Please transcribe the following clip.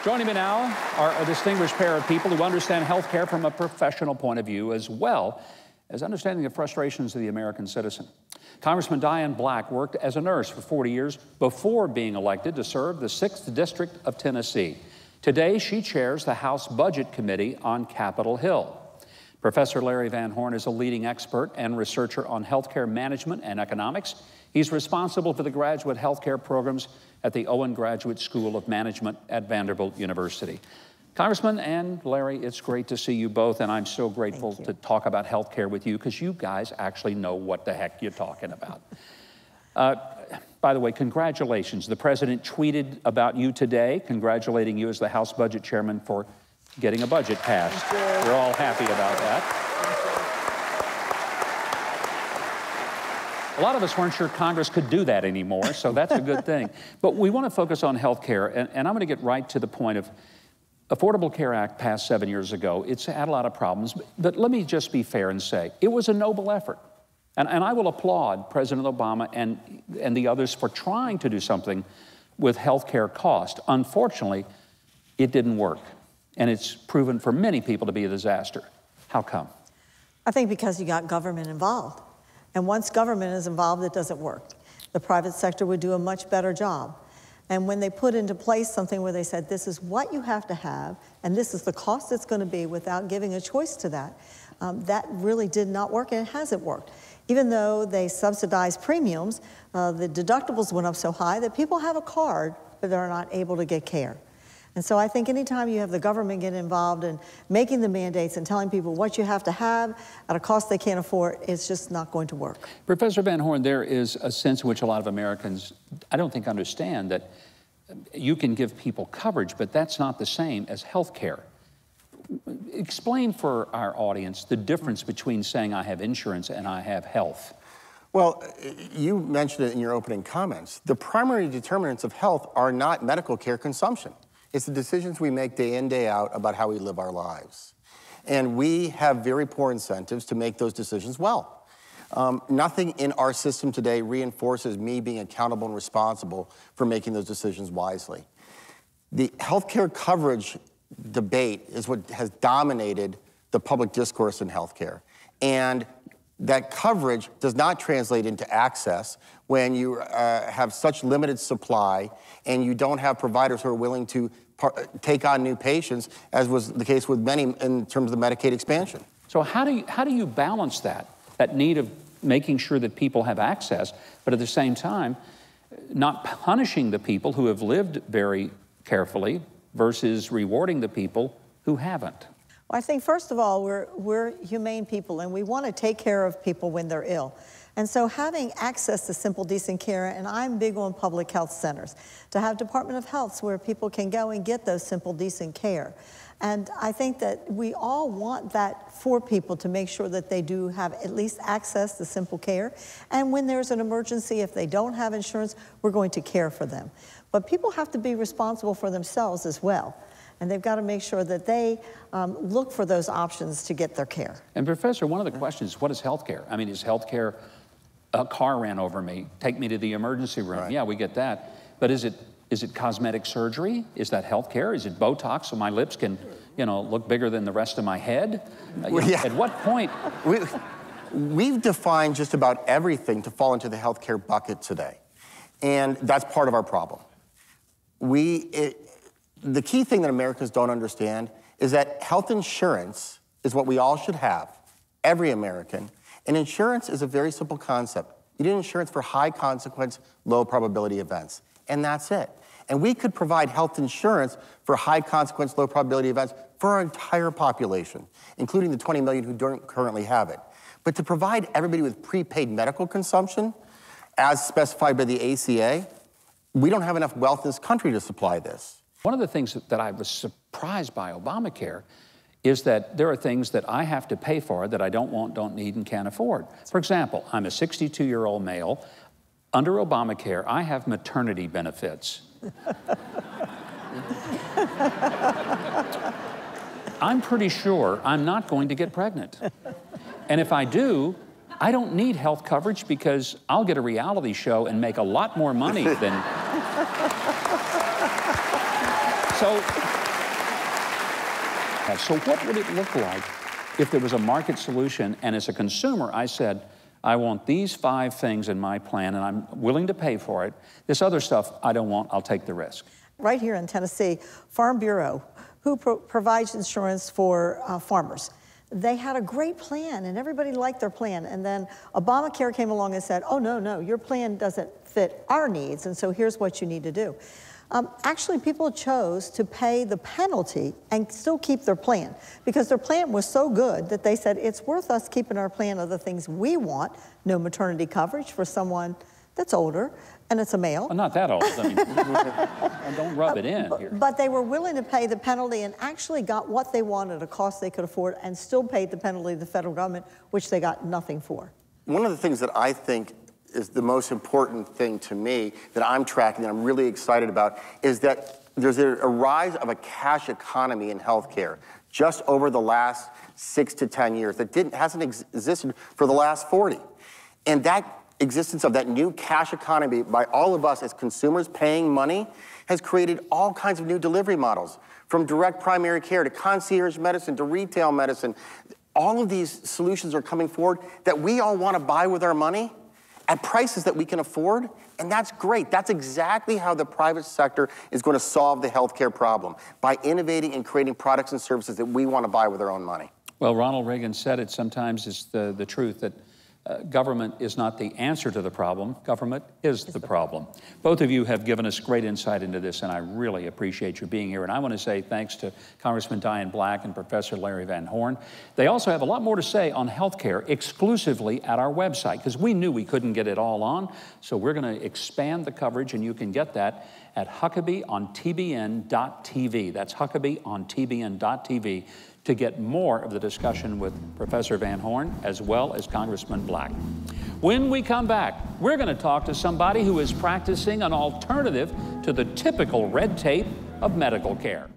Joining me now are a distinguished pair of people who understand health care from a professional point of view, as well as understanding the frustrations of the American citizen. Congressman Diane worked as a nurse for 40 years before being elected to serve the 6th District of Tennessee. Today, she chairs the House Budget Committee on Capitol Hill. Professor Larry Van Horn is a leading expert and researcher on healthcare management and economics. He's responsible for the graduate healthcare programs at the Owen Graduate School of Management at Vanderbilt University. Congressman and Larry, it's great to see you both, and I'm so grateful to talk about healthcare with you because you guys actually know what the heck you're talking about. By the way, congratulations. The president tweeted about you today, congratulating you as the House Budget Chairman for getting a budget passed. We're all happy about that. A lot of us weren't sure Congress could do that anymore, so that's a good thing. But we want to focus on health care, and I'm going to get right to the point of Affordable Care Act passed 7 years ago. It's had a lot of problems, but let me just be fair and say it was a noble effort. And I will applaud President Obama and the others for trying to do something with health care cost. Unfortunately, it didn't work, and it's proven for many people to be a disaster. How come? I think because you got government involved. And once government is involved, it doesn't work. The private sector would do a much better job. And when they put into place something where they said, this is what you have to have, and this is the cost it's going to be without giving a choice to that, that really did not work, and it hasn't worked. Even though they subsidized premiums, the deductibles went up so high that people have a card, but they're not able to get care. And so I think anytime you have the government get involved in making the mandates and telling people what you have to have at a cost they can't afford, it's just not going to work. Professor Van Horn, there is a sense in which a lot of Americans, I don't think, understand that you can give people coverage, but that's not the same as health care. Explain for our audience the difference between saying I have insurance and I have health. Well, you mentioned it in your opening comments. The primary determinants of health are not medical care consumption. It's the decisions we make day in, day out about how we live our lives. And we have very poor incentives to make those decisions well. Nothing in our system today reinforces me being accountable and responsible for making those decisions wisely. The healthcare coverage debate is what has dominated the public discourse in healthcare. And that coverage does not translate into access when you have such limited supply and you don't have providers who are willing to take on new patients, as was the case with many in terms of the Medicaid expansion. So how do you balance that need of making sure that people have access, but at the same time, not punishing the people who have lived very carefully versus rewarding the people who haven't? Well, I think, first of all, we're humane people, and we want to take care of people when they're ill. And so having access to simple, decent care, and I'm big on public health centers, to have Department of Health where people can go and get those simple, decent care. And I think that we all want that for people to make sure that they do have at least access to simple care. And when there's an emergency, if they don't have insurance, we're going to care for them. But people have to be responsible for themselves as well. And they've got to make sure that they look for those options to get their care. And Professor, one of the questions is, what is health care? I mean, is health care, a car ran over me, take me to the emergency room? Right. Yeah, we get that. But is it cosmetic surgery? Is that health care? Is it Botox so my lips can, look bigger than the rest of my head? At what point? We've defined just about everything to fall into the healthcare bucket today. And that's part of our problem. The key thing that Americans don't understand is that health insurance is what we all should have, every American. And insurance is a very simple concept. You need insurance for high consequence, low probability events. And that's it. And we could provide health insurance for high consequence, low probability events for our entire population, including the 20 million who don't currently have it. But to provide everybody with prepaid medical consumption, as specified by the ACA, we don't have enough wealth in this country to supply this. One of the things that I was surprised by Obamacare is that there are things that I have to pay for that I don't want, don't need, and can't afford. For example, I'm a 62-year-old male. Under Obamacare, I have maternity benefits. I'm pretty sure I'm not going to get pregnant. And if I do, I don't need health coverage because I'll get a reality show and make a lot more money than... So So what would it look like if there was a market solution, and as a consumer, I said, I want these 5 things in my plan, and I'm willing to pay for it. This other stuff I don't want, I'll take the risk. Right here in Tennessee, Farm Bureau, who provides insurance for farmers, they had a great plan, and everybody liked their plan. And then Obamacare came along and said, oh, no, your plan doesn't fit our needs, and so here's what you need to do. Actually, people chose to pay the penalty and still keep their plan because their plan was so good that they said it's worth us keeping our plan of the things we want. No maternity coverage for someone that's older and it's a male. Well, not that old. I mean, don't rub it in here. But they were willing to pay the penalty and actually got what they wanted at a cost they could afford and still paid the penalty to the federal government, which they got nothing for. One of the things that I think is the most important thing to me that I'm tracking that I'm really excited about is that there's a rise of a cash economy in healthcare just over the last 6 to 10 years that hasn't existed for the last 40. And that existence of that new cash economy by all of us as consumers paying money has created all kinds of new delivery models, from direct primary care to concierge medicine to retail medicine. All of these solutions are coming forward that we all want to buy with our money at prices that we can afford, and that's great. That's exactly how the private sector is going to solve the healthcare problem, by innovating and creating products and services that we want to buy with our own money. Well, Ronald Reagan said it sometimes is the truth that government is not the answer to the problem. Government is the problem. Both of you have given us great insight into this, and I really appreciate you being here. And I want to say thanks to Congressman Diane Black and Professor Larry Van Horn. They also have a lot more to say on healthcare exclusively at our website, because we knew we couldn't get it all on. So we're going to expand the coverage, and you can get that at Huckabee on TBN.TV. That's Huckabee on TBN.TV. to get more of the discussion with Professor Van Horn as well as Congressman Black. When we come back, we're going to talk to somebody who is practicing an alternative to the typical red tape of medical care.